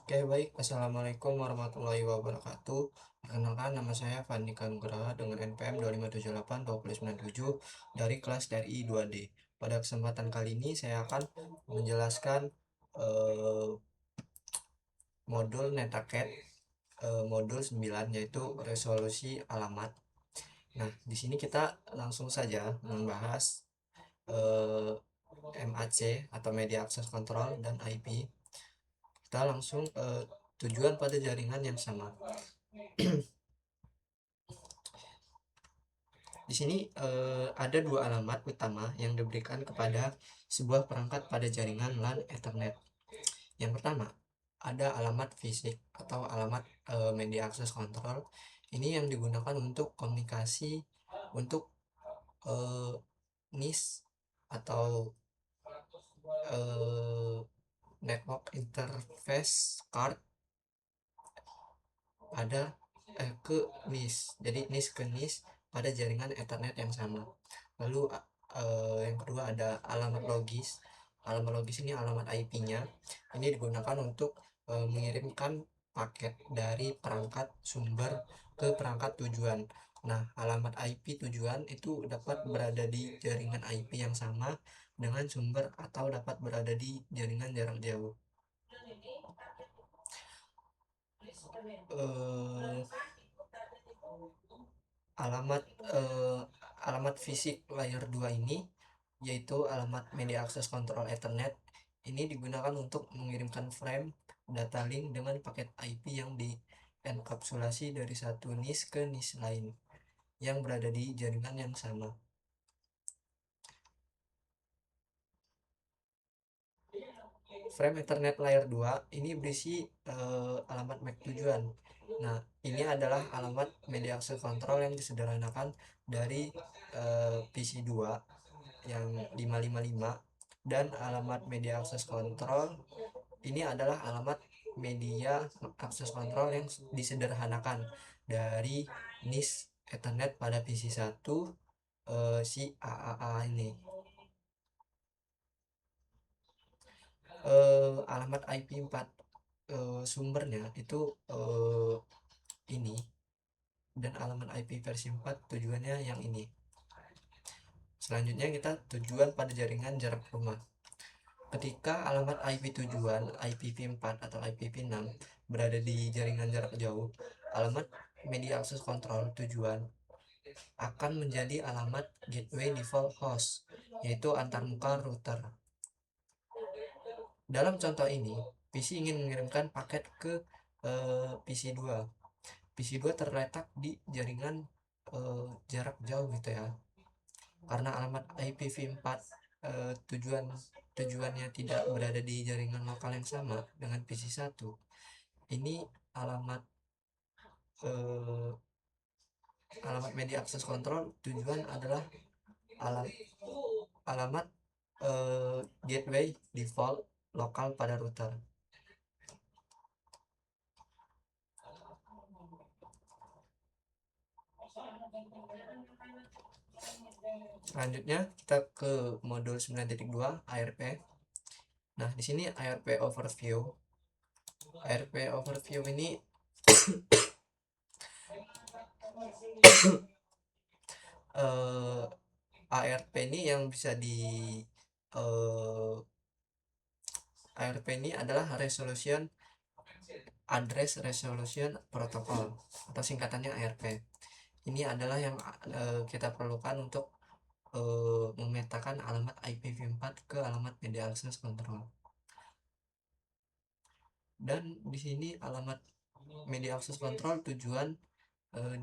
Oke, baik. Assalamualaikum warahmatullahi wabarakatuh. Perkenalkan, nama saya Fandika Nugraha dengan NPM 2578-2097 dari kelas TRI 2D. Pada kesempatan kali ini saya akan menjelaskan eh, modul NetaCAD modul 9, yaitu resolusi alamat. Nah, di sini kita langsung saja membahas eh, MAC atau Media Access Control dan IP. Kita langsung tujuan pada jaringan yang sama. Di sini ada dua alamat utama yang diberikan kepada sebuah perangkat pada jaringan LAN Ethernet. Yang pertama, ada alamat fisik atau alamat media access control. Ini yang digunakan untuk komunikasi untuk eh, NIS atau eh, network interface card pada ke NIS. Jadi NIS ke NIS pada jaringan Ethernet yang sama. Lalu yang kedua ada alamat logis. Alamat logis ini alamat IP-nya. Ini digunakan untuk mengirimkan paket dari perangkat sumber ke perangkat tujuan. Nah, alamat IP tujuan itu dapat berada di jaringan IP yang sama dengan sumber atau dapat berada di jaringan jarak jauh. Eh, alamat eh, alamat fisik layer 2 ini yaitu alamat media access control Ethernet. Ini digunakan untuk mengirimkan frame data link dengan paket IP yang dienkapsulasi dari satu NIS ke NIS lain yang berada di jaringan yang sama. Frame Ethernet layer 2 ini berisi alamat MAC tujuan. Nah, ini adalah alamat media access control yang disederhanakan dari PC 2 yang 555, dan alamat media access control ini adalah alamat media access control yang disederhanakan dari NIS Ethernet pada PC 1 si AAA ini. Alamat IP 4 sumbernya itu ini, dan alamat IP versi 4 tujuannya yang ini. Selanjutnya kita tujuan pada jaringan jarak rumah. Ketika alamat IP tujuan IPv4 atau IPv6 berada di jaringan jarak jauh, alamat media access control tujuan akan menjadi alamat gateway default host, yaitu antarmuka router. Dalam contoh ini, PC ingin mengirimkan paket ke PC 2. PC 2 terletak di jaringan jarak jauh gitu ya. Karena alamat IPv4 tujuannya tidak berada di jaringan lokal yang sama dengan PC 1. Ini alamat eh, alamat media access control tujuan adalah alam, alamat gateway default lokal pada router. Selanjutnya kita ke modul 9.2 ARP. Nah, di sini ARP overview. ARP overview ini ARP ini yang bisa di uh, ARP ini adalah resolution address resolution protocol atau singkatannya ARP. Ini adalah yang kita perlukan untuk memetakan alamat IPv4 ke alamat media access control. Dan di sini alamat media access control tujuan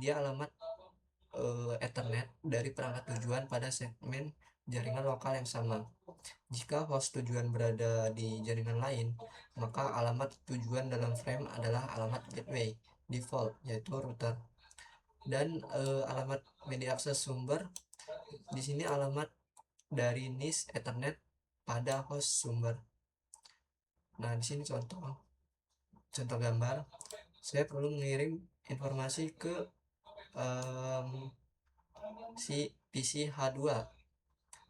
dia alamat Ethernet dari perangkat tujuan pada segmen jaringan lokal yang sama. Jika host tujuan berada di jaringan lain, maka alamat tujuan dalam frame adalah alamat gateway default, yaitu router. Dan alamat media access sumber di sini alamat dari NIS Ethernet pada host sumber. Nah, di sini contoh gambar. Saya perlu mengirim informasi ke si PC H2,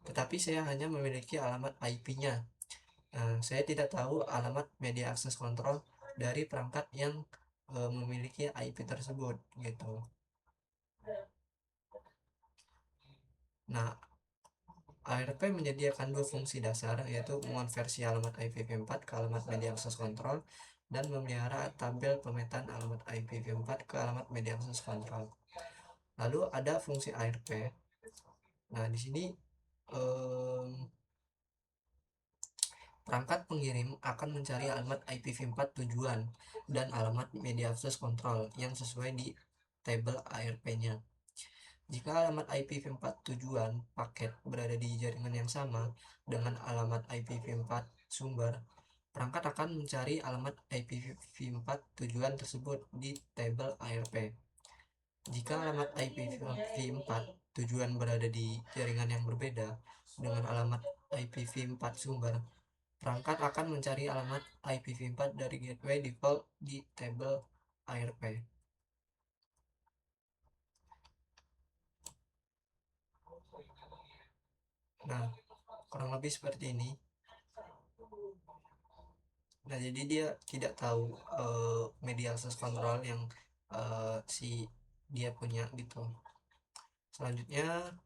tetapi saya hanya memiliki alamat IP-nya. Saya tidak tahu alamat media access control dari perangkat yang memiliki IP tersebut gitu. Nah, ARP menyediakan dua fungsi dasar, yaitu mengonversi alamat IPv4 ke alamat media akses kontrol dan memelihara tabel pemetaan alamat IPv4 ke alamat media akses kontrol. Lalu ada fungsi ARP. Nah, di sini perangkat pengirim akan mencari alamat IPv4 tujuan dan alamat media akses kontrol yang sesuai di tabel ARP-nya. Jika alamat IPv4 tujuan paket berada di jaringan yang sama dengan alamat IPv4 sumber, perangkat akan mencari alamat IPv4 tujuan tersebut di tabel ARP. Jika alamat IPv4 tujuan berada di jaringan yang berbeda dengan alamat IPv4 sumber, perangkat akan mencari alamat IPv4 dari gateway default di tabel ARP. Nah, kurang lebih seperti ini. Nah, jadi dia tidak tahu media access control yang si dia punya gitu. Selanjutnya,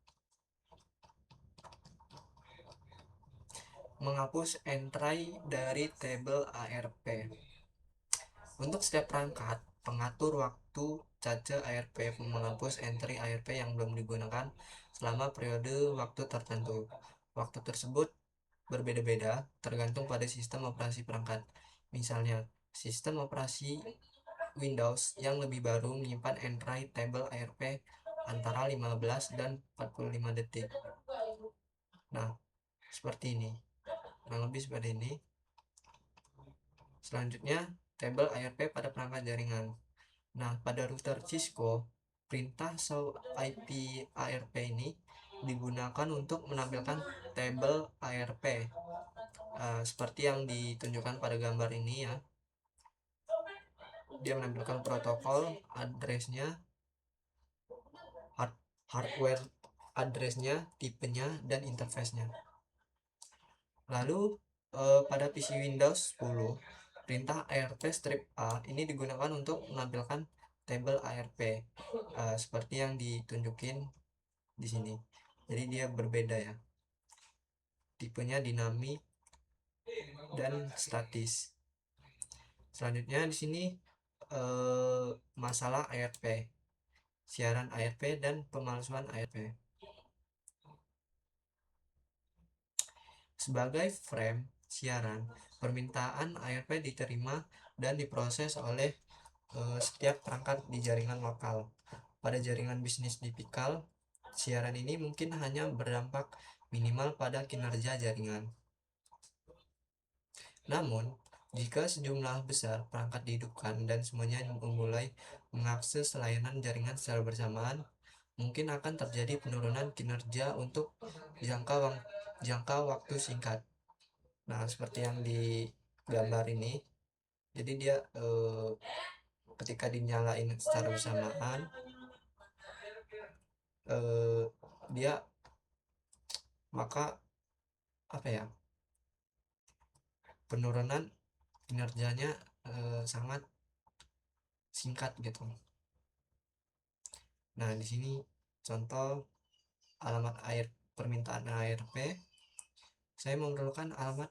menghapus entry dari tabel ARP. Untuk setiap perangkat, pengatur waktu cache ARP menghapus entry ARP yang belum digunakan selama periode waktu tertentu. Waktu tersebut berbeda-beda tergantung pada sistem operasi perangkat. Misalnya, sistem operasi Windows yang lebih baru menyimpan entry table ARP antara 15 dan 45 detik. Nah, seperti ini. Kurang lebih seperti ini. Selanjutnya, table ARP pada perangkat jaringan. Nah, pada router Cisco, perintah show IP ARP ini digunakan untuk menampilkan table ARP seperti yang ditunjukkan pada gambar ini ya. Dia menampilkan protokol, addressnya, hardware addressnya, tipenya, dan interface-nya. Lalu pada PC Windows 10, perintah ARP strip A ini digunakan untuk menampilkan tabel ARP seperti yang ditunjukin di sini. Jadi dia berbeda ya. Tipenya dinamik dan statis. Selanjutnya di sini masalah ARP, siaran ARP dan pemalsuan ARP. Sebagai frame siaran, permintaan ARP diterima dan diproses oleh setiap perangkat di jaringan lokal. Pada jaringan bisnis tipikal, siaran ini mungkin hanya berdampak minimal pada kinerja jaringan. Namun, jika sejumlah besar perangkat dihidupkan dan semuanya memulai mengakses layanan jaringan secara bersamaan, mungkin akan terjadi penurunan kinerja untuk jangka waktu singkat. Nah, seperti yang di gambar ini, jadi dia ketika dinyalain secara bersamaan, dia maka apa ya, penurunan kinerjanya sangat singkat gitu. Nah, di sini contoh alamat permintaan ARP. Saya memerlukan alamat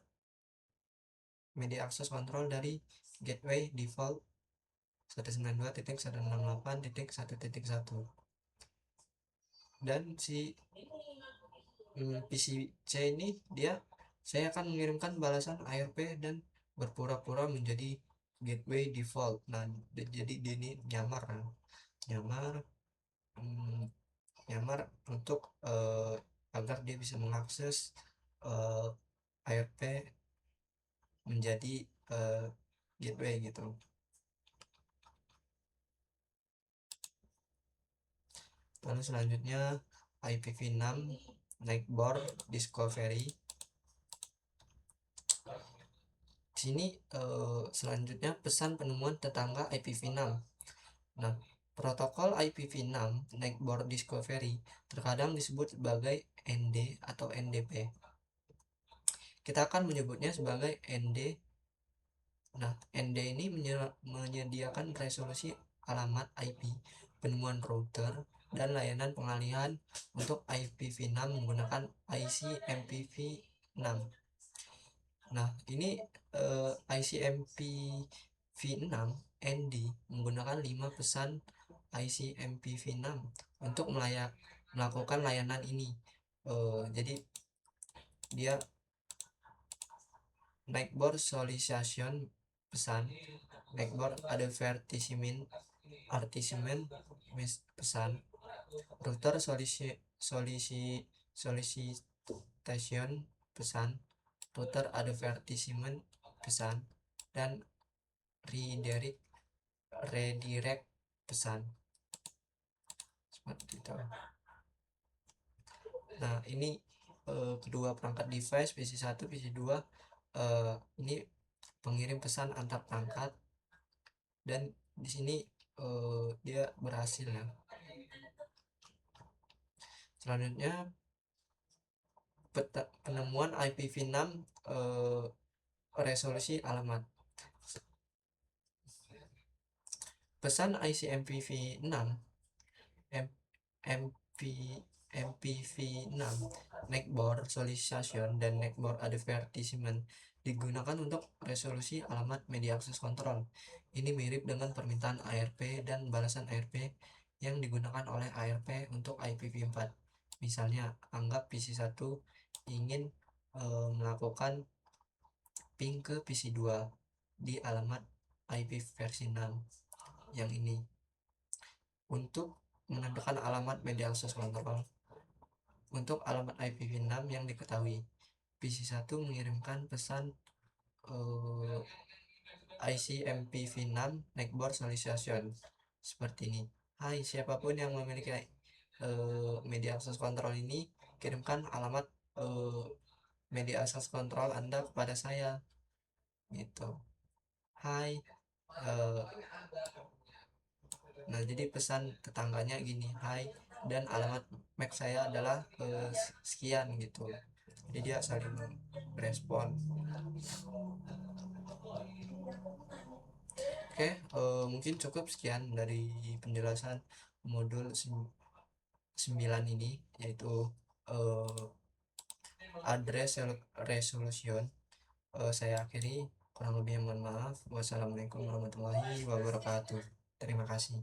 media akses kontrol dari gateway default 192.168.1.1 dan si PCC ini saya akan mengirimkan balasan ARP dan berpura-pura menjadi gateway default. Nah, jadi dia ini nyamar untuk agar dia bisa mengakses ARP menjadi gateway gitu. Lalu selanjutnya IPv6 Neighbor Discovery. Sini selanjutnya pesan penemuan tetangga IPv6. Nah, protokol IPv6 Neighbor Discovery terkadang disebut sebagai ND atau NDP. Kita akan menyebutnya sebagai ND Nah, ND ini menyediakan resolusi alamat IP, penemuan router, dan layanan pengalihan untuk IPv6 menggunakan IC MPv6. Nah, ini IC MPv6 ND menggunakan 5 pesan IC MPv6 untuk melakukan layanan ini. Jadi dia Neighbor Solicitation pesan, Neighbor Advertisement pesan, Router Solicitation pesan, Router Advertisement pesan, dan Redirect pesan. Seperti itu. Nah, ini kedua perangkat device PC1, PC2 ini pengirim pesan antar perangkat, dan di sini dia berhasil ya. Selanjutnya penemuan IPv6 resolusi alamat. Pesan IC MPv6 MPv6 Neighbor Solicitation dan Neighbor Advertisement digunakan untuk resolusi alamat media akses kontrol. Ini mirip dengan permintaan ARP dan balasan ARP yang digunakan oleh ARP untuk IPv4. Misalnya, anggap PC1 ingin melakukan ping ke PC2 di alamat IP versi 6 yang ini. Untuk menentukan alamat media akses kontrol untuk alamat IPv6 yang diketahui, PC1 mengirimkan pesan IC MPv6 Neighbor Solicitation seperti ini. Hai, siapapun yang memiliki media akses kontrol ini, kirimkan alamat media akses kontrol Anda kepada saya, gitu. Hai, nah jadi pesan tetangganya gini, hai, dan alamat MAC saya adalah sekian gitu. Jadi dia saling respon. Oke, mungkin cukup sekian dari penjelasan modul 9 ini, yaitu address resolution. Saya akhiri, kurang lebih mohon maaf. Wassalamualaikum warahmatullahi wabarakatuh. Terima kasih.